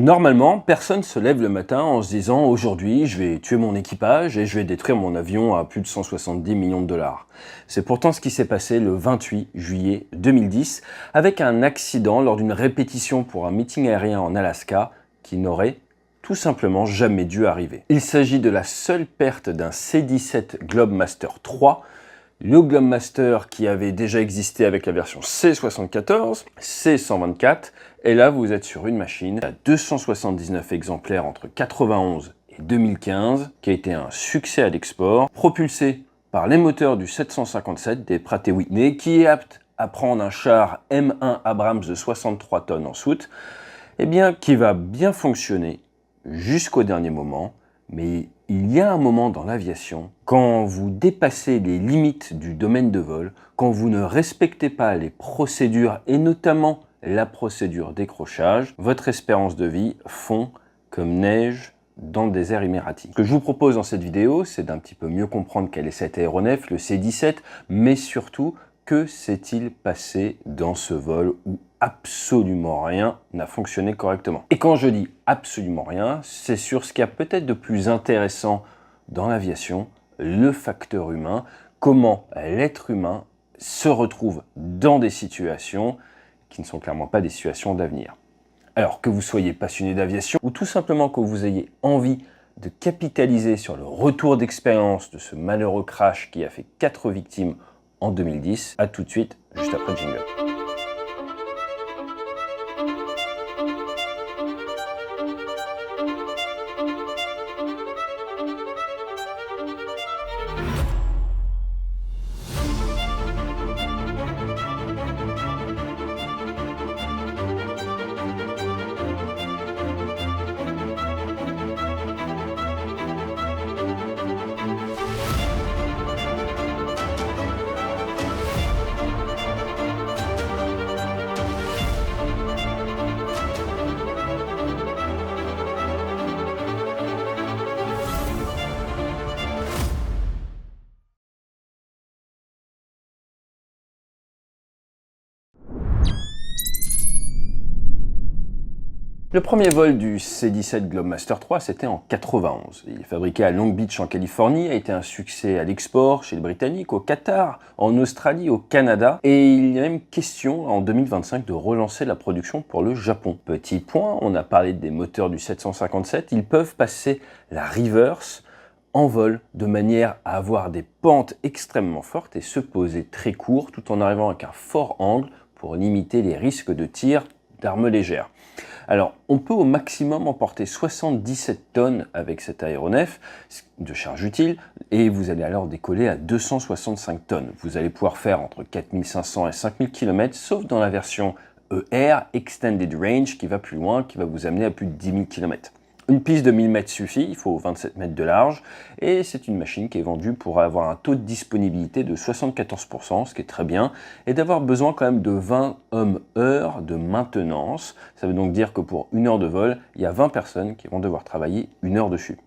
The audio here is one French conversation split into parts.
Normalement, personne se lève le matin en se disant « Aujourd'hui, je vais tuer mon équipage et je vais détruire mon avion à plus de 170 millions de dollars ». C'est pourtant ce qui s'est passé le 28 juillet 2010 avec un accident lors d'une répétition pour un meeting aérien en Alaska qui n'aurait tout simplement jamais dû arriver. Il s'agit de la seule perte d'un C-17 Globemaster III, le Globemaster qui avait déjà existé avec la version C-74, C-124, et là vous êtes sur une machine à 279 exemplaires entre 91 et 2015, qui a été un succès à l'export, propulsé par les moteurs du 757 des Pratt & Whitney, qui est apte à prendre un char M1 Abrams de 63 tonnes en soute, et bien qui va bien fonctionner jusqu'au dernier moment, mais il y a un moment dans l'aviation, quand vous dépassez les limites du domaine de vol, quand vous ne respectez pas les procédures et notamment la procédure décrochage, votre espérance de vie fond comme neige dans le désert émirati. Ce que je vous propose dans cette vidéo, c'est d'un petit peu mieux comprendre quel est cet aéronef, le C-17, mais surtout, que s'est-il passé dans ce vol où absolument rien n'a fonctionné correctement. Et quand je dis absolument rien, c'est sur ce qu'il y a peut-être de plus intéressant dans l'aviation, le facteur humain, comment l'être humain se retrouve dans des situations qui ne sont clairement pas des situations d'avenir. Alors que vous soyez passionné d'aviation ou tout simplement que vous ayez envie de capitaliser sur le retour d'expérience de ce malheureux crash qui a fait 4 victimes en 2010, à tout de suite, juste après le jingle. Le premier vol du C-17 Globemaster III, c'était en 91. Il est fabriqué à Long Beach en Californie, a été un succès à l'export chez les Britanniques, au Qatar, en Australie, au Canada. Et il y a même question en 2025 de relancer la production pour le Japon. Petit point, on a parlé des moteurs du 757, ils peuvent passer la reverse en vol de manière à avoir des pentes extrêmement fortes et se poser très court tout en arrivant avec un fort angle pour limiter les risques de tir d'armes légères. Alors, on peut au maximum emporter 77 tonnes avec cet aéronef de charge utile et vous allez alors décoller à 265 tonnes. Vous allez pouvoir faire entre 4500 et 5000 km, sauf dans la version ER, Extended Range, qui va plus loin, qui va vous amener à plus de 10 000 km. Une piste de 1000 mètres suffit, il faut 27 mètres de large, et c'est une machine qui est vendue pour avoir un taux de disponibilité de 74%, ce qui est très bien, et d'avoir besoin quand même de 20 hommes-heures de maintenance. Ça veut donc dire que pour 1 heure de vol, il y a 20 personnes qui vont devoir travailler 1 heure dessus.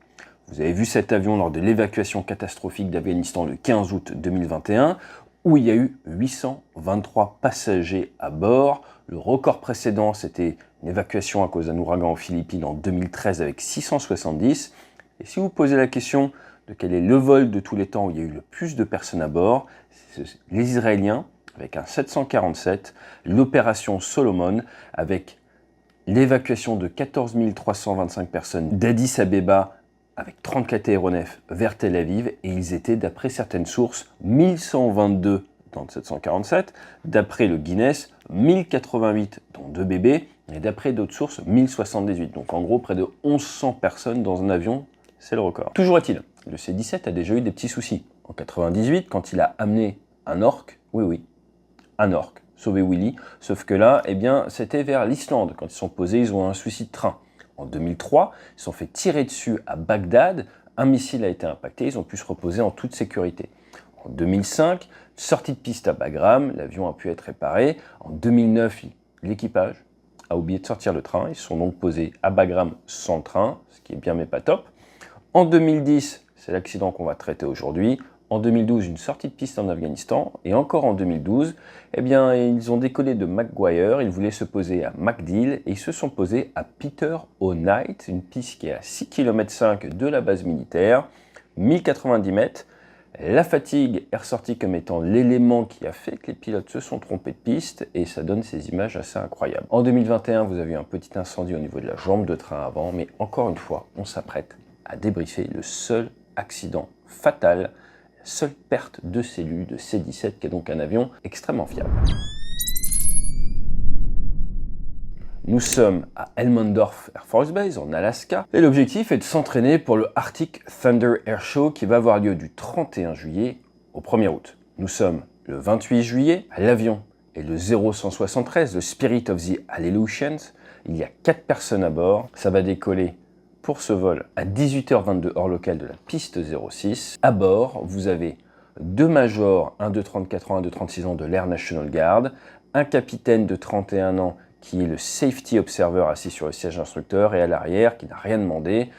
Vous avez vu cet avion lors de l'évacuation catastrophique d'Afghanistan le 15 août 2021, où il y a eu 823 passagers à bord. Le record précédent, c'était une évacuation à cause d'un ouragan aux Philippines en 2013 avec 670. Et si vous posez la question de quel est le vol de tous les temps où il y a eu le plus de personnes à bord, c'est les Israéliens avec un 747, l'opération Solomon avec l'évacuation de 14 325 personnes d'Addis Abeba avec 34 aéronefs vers Tel Aviv, et ils étaient, d'après certaines sources, 1122 dans le 747, d'après le Guinness, 1088 dans 2 bébés, et d'après d'autres sources, 1078. Donc en gros, près de 1100 personnes dans un avion, c'est le record. Toujours est-il, le C-17 a déjà eu des petits soucis. En 98, quand il a amené un orque, oui, un orque, sauver Willy, sauf que là, eh bien, c'était vers l'Islande. Quand ils sont posés, ils ont un souci de train. En 2003, ils se sont fait tirer dessus à Bagdad, un missile a été impacté, ils ont pu se reposer en toute sécurité. En 2005, sortie de piste à Bagram, l'avion a pu être réparé. En 2009, l'équipage a oublié de sortir le train, ils se sont donc posés à Bagram sans train, ce qui est bien mais pas top. En 2010, c'est l'accident qu'on va traiter aujourd'hui. En 2012, une sortie de piste en Afghanistan. Et encore en 2012, eh bien, ils ont décollé de McGuire. Ils voulaient se poser à MacDill et ils se sont posés à Peter O'Knight, une piste qui est à 6,5 km de la base militaire, 1090 mètres. La fatigue est ressortie comme étant l'élément qui a fait que les pilotes se sont trompés de piste et ça donne ces images assez incroyables. En 2021, vous avez eu un petit incendie au niveau de la jambe de train avant, mais encore une fois, on s'apprête à débriefer le seul accident fatal, la seule perte de cellule de C-17, qui est donc un avion extrêmement fiable. Nous sommes à Elmendorf Air Force Base, en Alaska, et l'objectif est de s'entraîner pour le Arctic Thunder Air Show qui va avoir lieu du 31 juillet au 1er août. Nous sommes le 28 juillet, l'avion est le 0173, le Spirit of the Aleutians. Il y a 4 personnes à bord, ça va décoller pour ce vol à 18h22 heure locale de la piste 06. À bord, vous avez 2 majors, un de 34 ans, un de 36 ans de l'Air National Guard, un capitaine de 31 ans qui est le Safety Observer assis sur le siège d'instructeur, et à l'arrière, qui n'a rien demandé,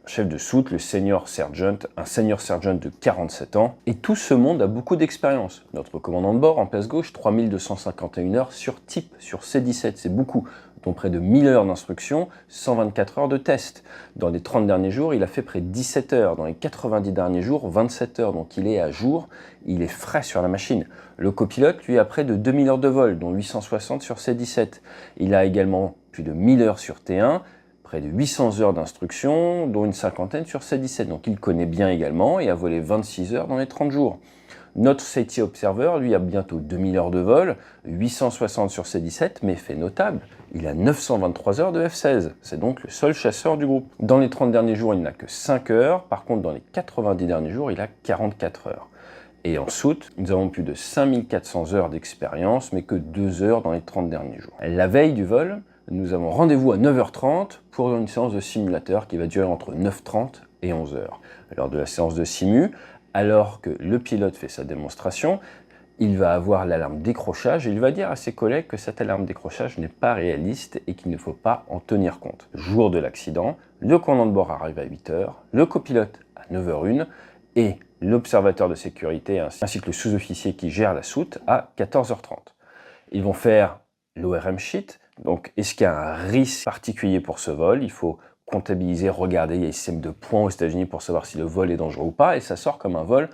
chef de soute, le Senior Sergeant, un Senior Sergeant de 47 ans. Et tout ce monde a beaucoup d'expérience. Notre commandant de bord, en place gauche, 3251 heures sur type, sur C-17, c'est beaucoup, dont près de 1000 heures d'instruction, 124 heures de test. Dans les 30 derniers jours, il a fait près de 17 heures. Dans les 90 derniers jours, 27 heures. Donc il est à jour, il est frais sur la machine. Le copilote, lui, a près de 2000 heures de vol, dont 860 sur C-17. Il a également plus de 1000 heures sur T1, près de 800 heures d'instruction, dont une cinquantaine sur C-17. Donc il connaît bien également et a volé 26 heures dans les 30 jours. Notre Safety Observer, lui, a bientôt 2000 heures de vol, 860 sur C-17, mais fait notable, il a 923 heures de F-16. C'est donc le seul chasseur du groupe. Dans les 30 derniers jours, il n'a que 5 heures. Par contre, dans les 90 derniers jours, il a 44 heures. Et en soute, nous avons plus de 5400 heures d'expérience, mais que 2 heures dans les 30 derniers jours. La veille du vol, nous avons rendez-vous à 9h30 pour une séance de simulateur qui va durer entre 9h30 et 11h. Lors de la séance de simu, alors que le pilote fait sa démonstration, il va avoir l'alarme décrochage et il va dire à ses collègues que cette alarme décrochage n'est pas réaliste et qu'il ne faut pas en tenir compte. Jour de l'accident, le commandant de bord arrive à 8h, le copilote à 9h01 et l'observateur de sécurité ainsi que le sous-officier qui gère la soute à 14h30. Ils vont faire l'ORM sheet. Donc, est-ce qu'il y a un risque particulier pour ce vol? Il faut comptabiliser, regarder, il y a un système de points aux États-Unis pour savoir si le vol est dangereux ou pas, et ça sort comme un vol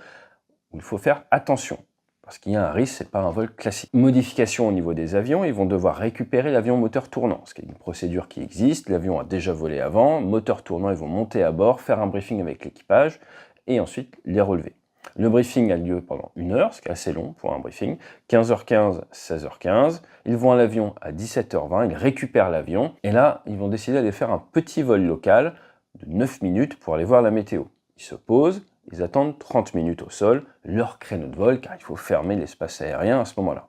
où il faut faire attention, parce qu'il y a un risque, c'est pas un vol classique. Modification au niveau des avions, ils vont devoir récupérer l'avion moteur tournant, ce qui est une procédure qui existe, l'avion a déjà volé avant, moteur tournant, ils vont monter à bord, faire un briefing avec l'équipage, et ensuite les relever. Le briefing a lieu pendant 1 heure, ce qui est assez long pour un briefing, 15h15, 16h15. Ils vont à l'avion à 17h20, ils récupèrent l'avion, et là, ils vont décider d'aller faire un petit vol local de 9 minutes pour aller voir la météo. Ils se posent, ils attendent 30 minutes au sol, leur créneau de vol, car il faut fermer l'espace aérien à ce moment-là.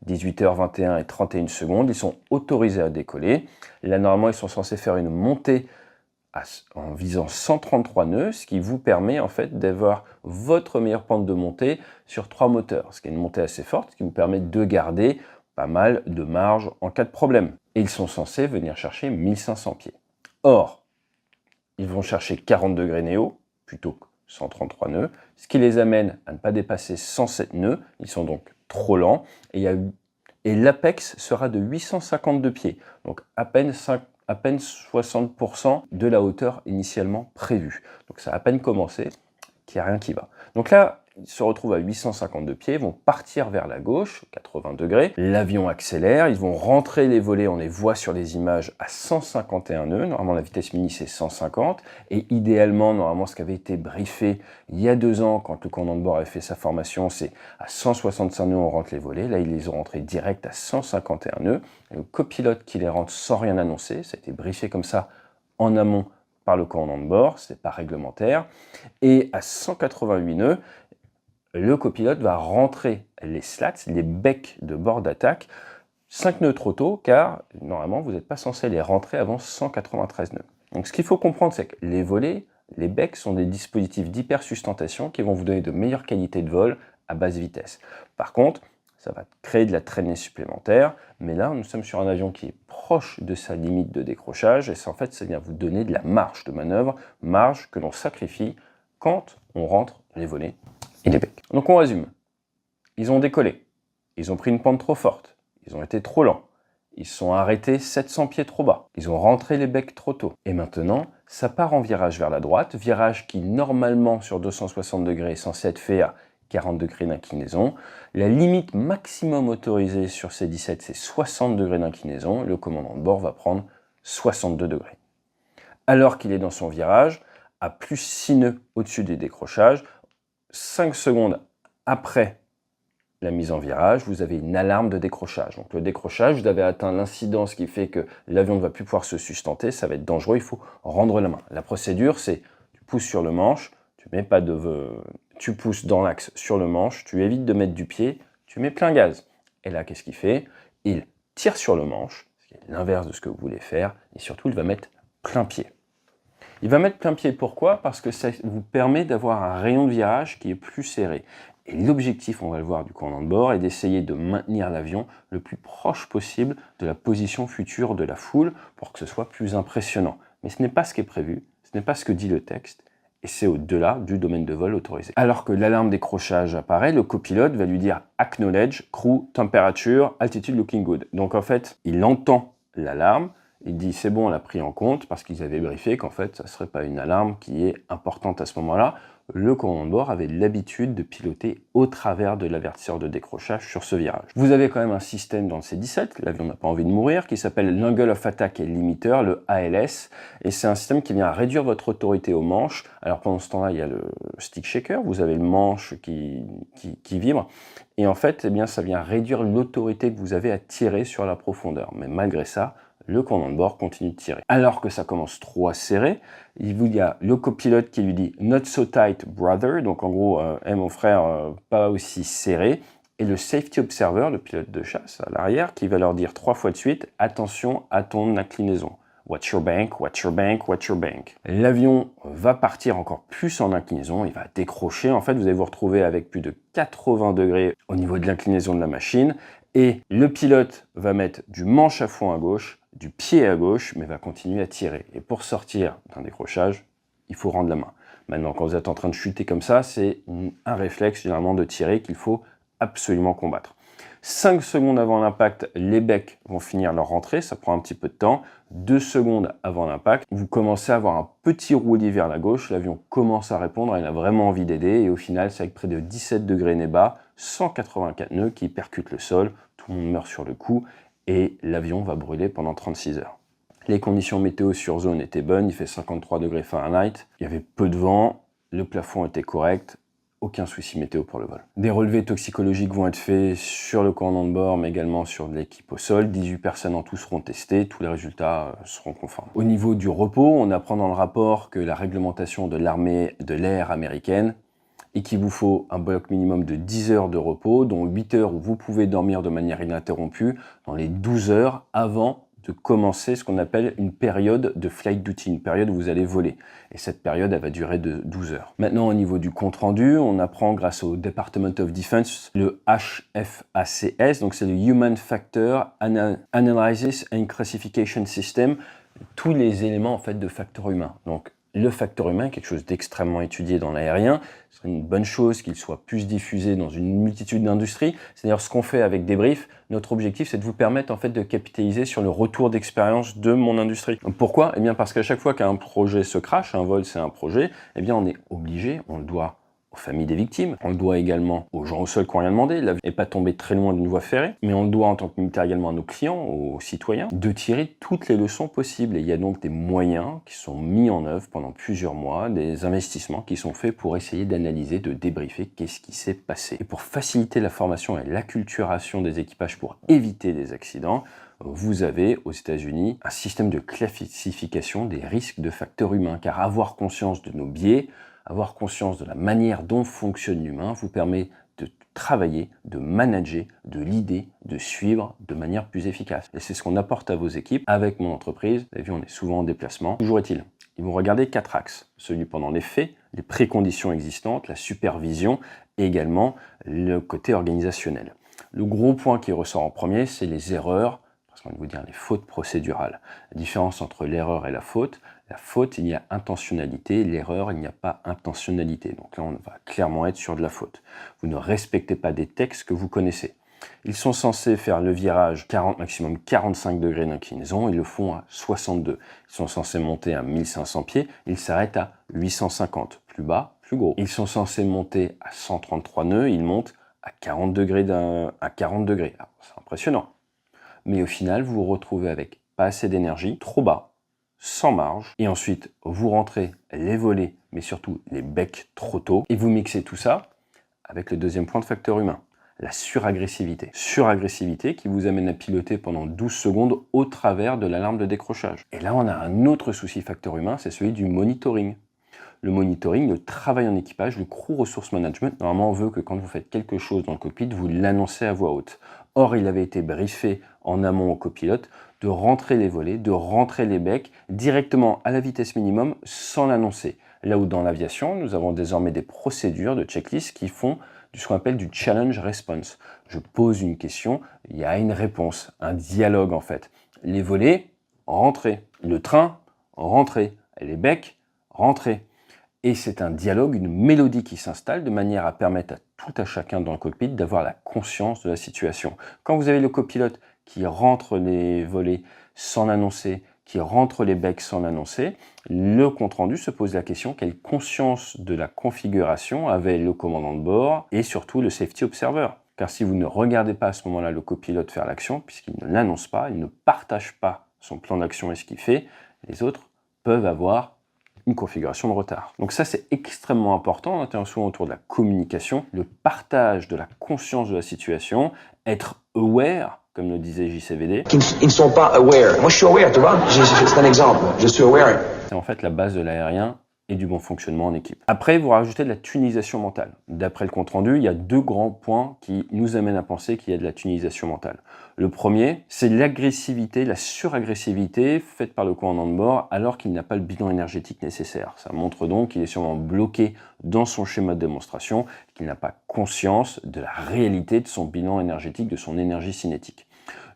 18h21 et 31 secondes, ils sont autorisés à décoller. Là, normalement, ils sont censés faire une montée en visant 133 nœuds, ce qui vous permet en fait d'avoir votre meilleure pente de montée sur 3 moteurs, ce qui est une montée assez forte, qui vous permet de garder pas mal de marge en cas de problème. Et ils sont censés venir chercher 1500 pieds. Or, ils vont chercher 40 degrés néo, plutôt que 133 nœuds, ce qui les amène à ne pas dépasser 107 nœuds, ils sont donc trop lents, et l'apex sera de 852 pieds, donc à peine 60% de la hauteur initialement prévue. Donc ça a à peine commencé, qu'il n'y a rien qui va. Donc là, ils se retrouvent à 852 pieds, ils vont partir vers la gauche, 80 degrés. L'avion accélère, ils vont rentrer les volets, on les voit sur les images, à 151 nœuds. Normalement, la vitesse mini, c'est 150. Et idéalement, normalement, ce qui avait été briefé il y a 2 ans, quand le commandant de bord avait fait sa formation, c'est à 165 nœuds, on rentre les volets. Là, ils les ont rentrés direct à 151 nœuds. Et le copilote qui les rentre sans rien annoncer, ça a été briefé comme ça en amont par le commandant de bord, c'est pas réglementaire. Et à 188 nœuds, le copilote va rentrer les slats, les becs de bord d'attaque, 5 nœuds trop tôt, car normalement vous n'êtes pas censé les rentrer avant 193 nœuds. Donc ce qu'il faut comprendre, c'est que les volets, les becs sont des dispositifs d'hypersustentation qui vont vous donner de meilleures qualités de vol à basse vitesse. Par contre, ça va créer de la traînée supplémentaire, mais là nous sommes sur un avion qui est proche de sa limite de décrochage, et ça, en fait, ça vient vous donner de la marge de manœuvre, marge que l'on sacrifie quand on rentre les volets et les becs. Donc on résume. Ils ont décollé. Ils ont pris une pente trop forte. Ils ont été trop lents. Ils se sont arrêtés 700 pieds trop bas. Ils ont rentré les becs trop tôt. Et maintenant, ça part en virage vers la droite. Virage qui, normalement, sur 260 degrés, est censé être fait à 40 degrés d'inclinaison. La limite maximum autorisée sur ces 17, c'est 60 degrés d'inclinaison. Le commandant de bord va prendre 62 degrés. Alors qu'il est dans son virage, à plus 6 nœuds au-dessus des décrochages, 5 secondes après la mise en virage, vous avez une alarme de décrochage. Donc le décrochage, vous avez atteint l'incidence qui fait que l'avion ne va plus pouvoir se sustenter, ça va être dangereux, il faut rendre la main. La procédure, c'est tu pousses sur le manche, tu pousses dans l'axe sur le manche, tu évites de mettre du pied, tu mets plein gaz. Et là, qu'est-ce qu'il fait? Il tire sur le manche, ce qui est l'inverse de ce que vous voulez faire, et surtout, il va mettre plein pied. Il va mettre plein pied, pourquoi? Parce que ça vous permet d'avoir un rayon de virage qui est plus serré. Et l'objectif, on va le voir du commandant de bord, est d'essayer de maintenir l'avion le plus proche possible de la position future de la foule pour que ce soit plus impressionnant. Mais ce n'est pas ce qui est prévu, ce n'est pas ce que dit le texte, et c'est au-delà du domaine de vol autorisé. Alors que l'alarme décrochage apparaît, le copilote va lui dire « Acknowledge, crew, temperature, altitude looking good ». Donc en fait, il entend l'alarme, il dit c'est bon, on l'a pris en compte parce qu'ils avaient briefé qu'en fait, ça ne serait pas une alarme qui est importante à ce moment-là. Le commandant de bord avait l'habitude de piloter au travers de l'avertisseur de décrochage sur ce virage. Vous avez quand même un système dans le C-17, l'avion n'a pas envie de mourir, qui s'appelle l'Angle of Attack Limiter, le ALS, et c'est un système qui vient réduire votre autorité au manche. Alors pendant ce temps-là, il y a le stick shaker, vous avez le manche qui vibre, et en fait, eh bien, ça vient réduire l'autorité que vous avez à tirer sur la profondeur. Mais malgré ça, le commandant de bord continue de tirer. Alors que ça commence trop à serrer, il y a le copilote qui lui dit « Not so tight, brother », donc en gros, mon frère, pas aussi serré. Et le safety observer, le pilote de chasse à l'arrière, qui va leur dire 3 fois de suite « Attention à ton inclinaison ». Watch your bank, watch your bank, watch your bank. L'avion va partir encore plus en inclinaison, il va décrocher. En fait, vous allez vous retrouver avec plus de 80 degrés au niveau de l'inclinaison de la machine. Et le pilote va mettre du manche à fond à gauche, du pied à gauche, mais va continuer à tirer. Et pour sortir d'un décrochage, il faut rendre la main. Maintenant, quand vous êtes en train de chuter comme ça, c'est un réflexe généralement de tirer qu'il faut absolument combattre. 5 secondes avant l'impact, les becs vont finir leur rentrée, ça prend un petit peu de temps. 2 secondes avant l'impact, vous commencez à avoir un petit roulis vers la gauche, l'avion commence à répondre, il a vraiment envie d'aider, et au final, c'est avec près de 17 degrés nez bas, 184 nœuds qui percutent le sol, tout le monde meurt sur le coup, et l'avion va brûler pendant 36 heures. Les conditions météo sur zone étaient bonnes, il fait 53 degrés Fahrenheit, il y avait peu de vent, le plafond était correct, aucun souci météo pour le vol. Des relevés toxicologiques vont être faits sur le commandant de bord, mais également sur l'équipe au sol. 18 personnes en tout seront testées, tous les résultats seront conformes. Au niveau du repos, on apprend dans le rapport que la réglementation de l'armée de l'air américaine et qu'il vous faut un bloc minimum de 10 heures de repos, dont 8 heures où vous pouvez dormir de manière ininterrompue, dans les 12 heures avant de commencer ce qu'on appelle une période de flight duty, une période où vous allez voler. Et cette période, elle va durer de 12 heures. Maintenant, au niveau du compte-rendu, on apprend grâce au Department of Defense le HFACS, donc c'est le Human Factor Analysis and Classification System, tous les éléments en fait de facteurs humains. Donc, le facteur humain, quelque chose d'extrêmement étudié dans l'aérien, ce serait une bonne chose qu'il soit plus diffusé dans une multitude d'industries. C'est d'ailleurs ce qu'on fait avec Débrief. Notre objectif, c'est de vous permettre en fait de capitaliser sur le retour d'expérience de mon industrie. Pourquoi? Eh bien parce qu'à chaque fois qu'un projet se crache, un vol c'est un projet, eh bien on est obligé, on le doit aux familles des victimes, on le doit également aux gens au sol qui n'ont rien demandé, l'avion n'est pas tombé très loin d'une voie ferrée, mais on le doit en tant que militaire également à nos clients, aux citoyens, de tirer toutes les leçons possibles. Et il y a donc des moyens qui sont mis en œuvre pendant plusieurs mois, des investissements qui sont faits pour essayer d'analyser, de débriefer qu'est-ce qui s'est passé. Et pour faciliter la formation et l'acculturation des équipages pour éviter des accidents, vous avez aux États-Unis un système de classification des risques de facteurs humains, car avoir conscience de nos biais, avoir conscience de la manière dont fonctionne l'humain vous permet de travailler, de manager, de leader, de suivre de manière plus efficace. Et c'est ce qu'on apporte à vos équipes avec mon entreprise. Vous avez vu, on est souvent en déplacement. Toujours est-il, ils vont regarder 4 axes. Celui pendant les faits, les préconditions existantes, la supervision et également le côté organisationnel. Le gros point qui ressort en premier, c'est les erreurs, parce qu'on va vous dire les fautes procédurales. La différence entre l'erreur et la faute, il y a intentionnalité, l'erreur, il n'y a pas intentionnalité. Donc là, on va clairement être sur de la faute. Vous ne respectez pas des textes que vous connaissez. Ils sont censés faire le virage 40, maximum 45 degrés d'inclinaison, ils le font à 62. Ils sont censés monter à 1500 pieds, ils s'arrêtent à 850. Plus bas, plus gros. Ils sont censés monter à 133 nœuds, ils montent à 40 degrés. C'est impressionnant. Mais au final, vous vous retrouvez avec pas assez d'énergie, trop bas, sans marge, et ensuite vous rentrez les volets, mais surtout les becs trop tôt, et vous mixez tout ça avec le deuxième point de facteur humain, la suragressivité. Suragressivité qui vous amène à piloter pendant 12 secondes au travers de l'alarme de décrochage. Et là, on a un autre souci facteur humain, c'est celui du monitoring. Le monitoring, le travail en équipage, le crew resource management, normalement on veut que quand vous faites quelque chose dans le cockpit, vous l'annoncez à voix haute. Or, il avait été briefé en amont au copilote de rentrer les volets, de rentrer les becs directement à la vitesse minimum sans l'annoncer. Là où dans l'aviation, nous avons désormais des procédures de checklist qui font ce qu'on appelle du challenge response. Je pose une question, il y a une réponse, un dialogue en fait. Les volets, rentrez. Le train, rentrez. Les becs, rentrez. Et c'est un dialogue, une mélodie qui s'installe de manière à permettre à tout à chacun dans le cockpit d'avoir la conscience de la situation. Quand vous avez le copilote qui rentre les volets sans l'annoncer, qui rentre les becs sans l'annoncer, le compte-rendu se pose la question quelle conscience de la configuration avait le commandant de bord et surtout le safety observer. Car si vous ne regardez pas à ce moment-là le copilote faire l'action, puisqu'il ne l'annonce pas, il ne partage pas son plan d'action et ce qu'il fait, les autres peuvent avoir une configuration de retard. Donc ça, c'est extrêmement important. On intervient souvent autour de la communication, le partage de la conscience de la situation, être aware, comme le disait JCVD. Ils ne sont pas aware. Moi, je suis aware, tu vois. C'est un exemple. Je suis aware. C'est en fait la base de l'aérien et du bon fonctionnement en équipe. Après, vous rajoutez de la tunisation mentale. D'après le compte-rendu, il y a deux grands points qui nous amènent à penser qu'il y a de la tunisation mentale. Le premier, c'est l'agressivité, la suragressivité faite par le commandant de bord alors qu'il n'a pas le bilan énergétique nécessaire. Ça montre donc qu'il est sûrement bloqué dans son schéma de démonstration, qu'il n'a pas conscience de la réalité de son bilan énergétique, de son énergie cinétique.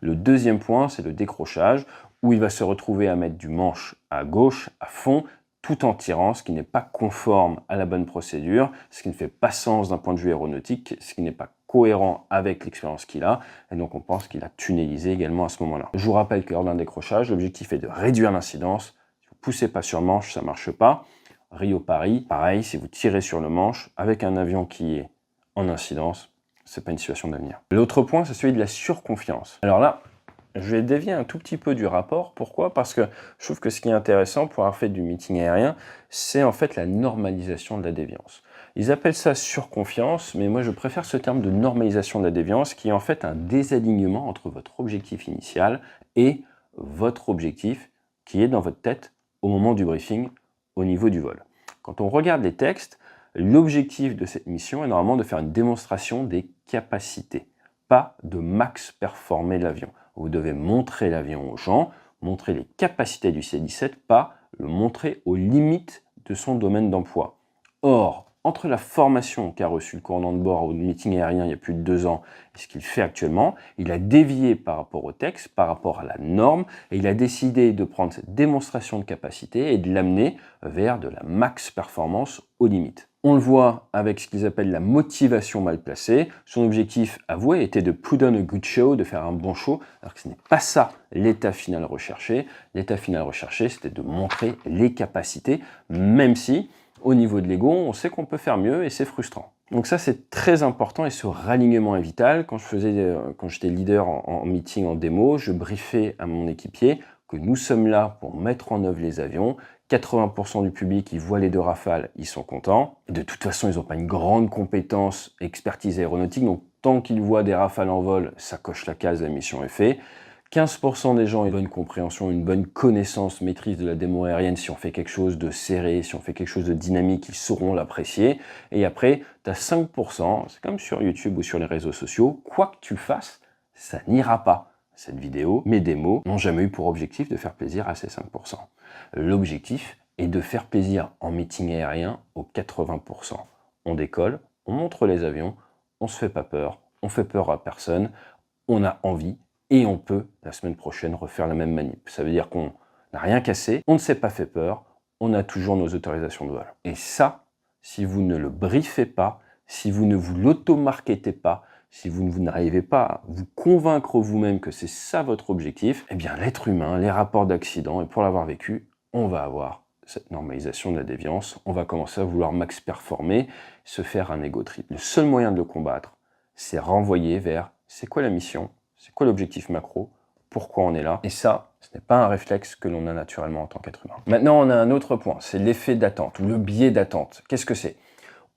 Le deuxième point, c'est le décrochage, où il va se retrouver à mettre du manche à gauche, à fond, tout en tirant, ce qui n'est pas conforme à la bonne procédure, ce qui ne fait pas sens d'un point de vue aéronautique, ce qui n'est pas cohérent avec l'expérience qu'il a, et donc on pense qu'il a tunnelisé également à ce moment-là. Je vous rappelle que lors d'un décrochage, l'objectif est de réduire l'incidence. Si vous ne poussez pas sur manche, ça ne marche pas. Rio-Paris, pareil, si vous tirez sur le manche, avec un avion qui est en incidence, c'est pas une situation d'avenir. L'autre point, c'est celui de la surconfiance. Alors là, je vais dévier un tout petit peu du rapport. Pourquoi? Parce que je trouve que ce qui est intéressant pour avoir fait du meeting aérien, c'est en fait la normalisation de la déviance. Ils appellent ça surconfiance, mais moi je préfère ce terme de normalisation de la déviance qui est en fait un désalignement entre votre objectif initial et votre objectif qui est dans votre tête au moment du briefing, au niveau du vol. Quand on regarde les textes, l'objectif de cette mission est normalement de faire une démonstration des capacités, pas de max performer l'avion. Vous devez montrer l'avion aux gens, montrer les capacités du C-17, pas le montrer aux limites de son domaine d'emploi. Or, entre la formation qu'a reçue le commandant de bord au meeting aérien il y a plus de 2 ans et ce qu'il fait actuellement, il a dévié par rapport au texte, par rapport à la norme, et il a décidé de prendre cette démonstration de capacité et de l'amener vers de la max performance aux limites. On le voit avec ce qu'ils appellent la motivation mal placée. Son objectif avoué était de put on a good show, de faire un bon show, alors que ce n'est pas ça l'état final recherché. L'état final recherché, c'était de montrer les capacités, même si, au niveau de l'ego, on sait qu'on peut faire mieux et c'est frustrant. Donc ça, c'est très important et ce ralignement est vital. Quand j'étais leader en meeting, en démo, je briefais à mon équipier que nous sommes là pour mettre en œuvre les avions. 80% du public, ils voient les 2 Rafales, ils sont contents. Et de toute façon, ils n'ont pas une grande compétence, expertise aéronautique, donc tant qu'ils voient des Rafales en vol, ça coche la case, la mission est faite. 15% des gens ont une bonne compréhension, une bonne connaissance, maîtrise de la démo aérienne. Si on fait quelque chose de serré, si on fait quelque chose de dynamique, ils sauront l'apprécier. Et après, tu as 5%, c'est comme sur YouTube ou sur les réseaux sociaux, quoi que tu fasses, ça n'ira pas. Cette vidéo, mes démos, n'ont jamais eu pour objectif de faire plaisir à ces 5%. L'objectif est de faire plaisir en meeting aérien aux 80%. On décolle, on montre les avions, on se fait pas peur, on fait peur à personne, on a envie et on peut, la semaine prochaine, refaire la même manip. Ça veut dire qu'on n'a rien cassé, on ne s'est pas fait peur, on a toujours nos autorisations de vol. Et ça, si vous ne le briefez pas, si vous ne vous l'auto-marketez pas, si vous n'arrivez pas à vous convaincre vous-même que c'est ça votre objectif, eh bien l'être humain, les rapports d'accident, et pour l'avoir vécu, on va avoir cette normalisation de la déviance, on va commencer à vouloir max performer, se faire un ego trip. Le seul moyen de le combattre, c'est renvoyer vers c'est quoi la mission, c'est quoi l'objectif macro, pourquoi on est là. Et ça, ce n'est pas un réflexe que l'on a naturellement en tant qu'être humain. Maintenant, on a un autre point, c'est l'effet d'attente ou le biais d'attente. Qu'est-ce que c'est?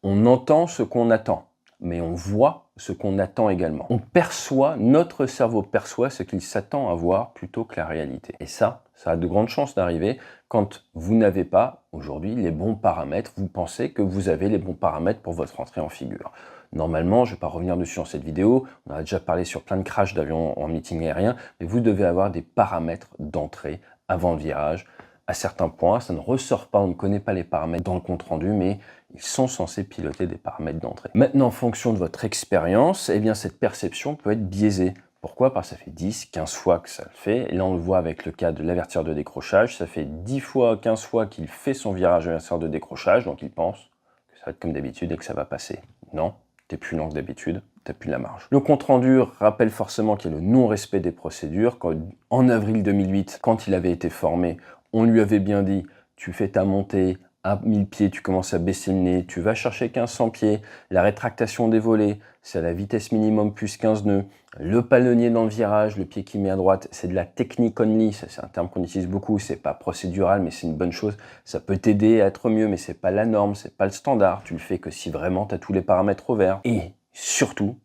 On entend ce qu'on attend, mais on voit ce qu'on attend également. On perçoit, notre cerveau perçoit ce qu'il s'attend à voir plutôt que la réalité. Et ça a de grandes chances d'arriver quand vous n'avez pas, aujourd'hui, les bons paramètres. Vous pensez que vous avez les bons paramètres pour votre entrée en figure. Normalement, je ne vais pas revenir dessus dans cette vidéo, on a déjà parlé sur plein de crashs d'avions en meeting aérien, mais vous devez avoir des paramètres d'entrée avant le virage. À certains points, ça ne ressort pas, on ne connaît pas les paramètres dans le compte-rendu, mais ils sont censés piloter des paramètres d'entrée. Maintenant, en fonction de votre expérience, eh bien, cette perception peut être biaisée. Pourquoi? Parce que ça fait 10, 15 fois que ça le fait. Et là, on le voit avec le cas de l'avertisseur de décrochage. Ça fait 10 fois, 15 fois qu'il fait son virage avertisseur de décrochage, donc il pense que ça va être comme d'habitude et que ça va passer. Non, t'es plus lent que d'habitude, t'as plus de la marge. Le compte-rendu rappelle forcément qu'il y a le non-respect des procédures. En avril 2008, quand il avait été formé, on lui avait bien dit, tu fais ta montée à 1000 pieds, tu commences à baisser le nez, tu vas chercher 1500 pieds, la rétractation des volets, c'est à la vitesse minimum plus 15 nœuds, le palonnier dans le virage, le pied qui met à droite, c'est de la technique only, ça c'est un terme qu'on utilise beaucoup, c'est pas procédural, mais c'est une bonne chose, ça peut t'aider à être mieux, mais c'est pas la norme, c'est pas le standard, tu le fais que si vraiment tu as tous les paramètres au vert. Et surtout,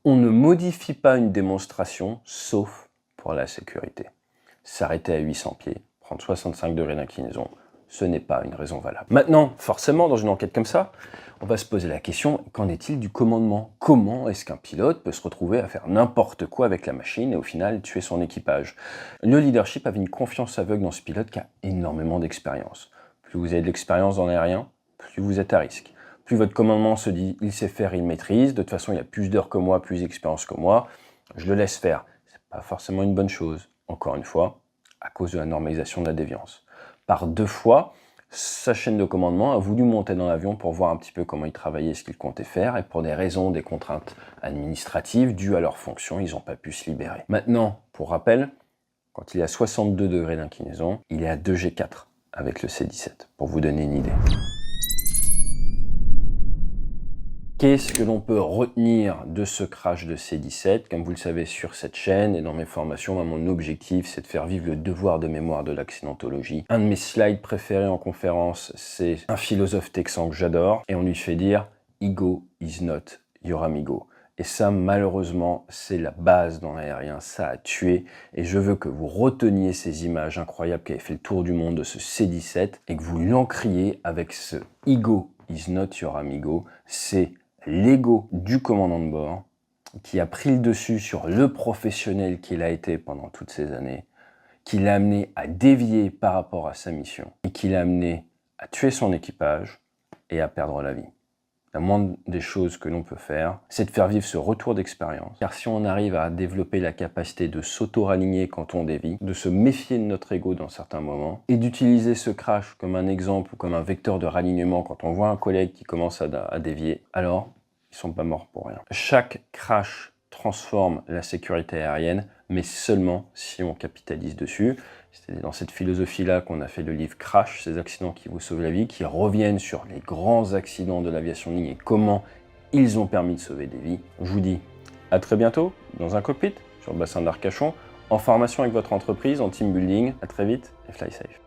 on ne modifie pas une démonstration, sauf pour la sécurité. S'arrêter à 800 pieds, prendre 65 degrés d'inclinaison, ce n'est pas une raison valable. Maintenant, forcément, dans une enquête comme ça, on va se poser la question, qu'en est-il du commandement? Comment est-ce qu'un pilote peut se retrouver à faire n'importe quoi avec la machine et au final tuer son équipage? Le leadership avait une confiance aveugle dans ce pilote qui a énormément d'expérience. Plus vous avez de l'expérience dans l'aérien, plus vous êtes à risque. Plus votre commandement se dit, il sait faire, il maîtrise, de toute façon il a plus d'heures que moi, plus d'expérience que moi, je le laisse faire. C'est pas forcément une bonne chose, encore une fois, à cause de la normalisation de la déviance. Par 2 fois, sa chaîne de commandement a voulu monter dans l'avion pour voir un petit peu comment il travaillait, ce qu'il comptait faire, et pour des raisons, des contraintes administratives dues à leur fonction, ils n'ont pas pu se libérer. Maintenant, pour rappel, quand il est à 62 degrés d'inclinaison, il est à 2G4 avec le C-17, pour vous donner une idée. Qu'est-ce que l'on peut retenir de ce crash de C-17? Comme vous le savez sur cette chaîne et dans mes formations, mon objectif c'est de faire vivre le devoir de mémoire de l'accidentologie. Un de mes slides préférés en conférence, c'est un philosophe texan que j'adore et on lui fait dire « Ego is not your amigo ». Et ça, malheureusement, c'est la base dans l'aérien, ça a tué. Et je veux que vous reteniez ces images incroyables qui avaient fait le tour du monde de ce C-17 et que vous l'encriez avec ce « Ego is not your amigo ». C'est l'ego du commandant de bord qui a pris le dessus sur le professionnel qu'il a été pendant toutes ces années, qui l'a amené à dévier par rapport à sa mission et qui l'a amené à tuer son équipage et à perdre la vie. La moindre des choses que l'on peut faire, c'est de faire vivre ce retour d'expérience. Car si on arrive à développer la capacité de s'auto-raligner quand on dévie, de se méfier de notre ego dans certains moments, et d'utiliser ce crash comme un exemple ou comme un vecteur de ralignement quand on voit un collègue qui commence à dévier, alors ils sont pas morts pour rien. Chaque crash transforme la sécurité aérienne, mais seulement si on capitalise dessus. C'est dans cette philosophie-là qu'on a fait le livre Crash, ces accidents qui vous sauvent la vie, qui reviennent sur les grands accidents de l'aviation de ligne et comment ils ont permis de sauver des vies. Je vous dis à très bientôt dans un cockpit sur le bassin d'Arcachon, en formation avec votre entreprise, en team building. À très vite et fly safe.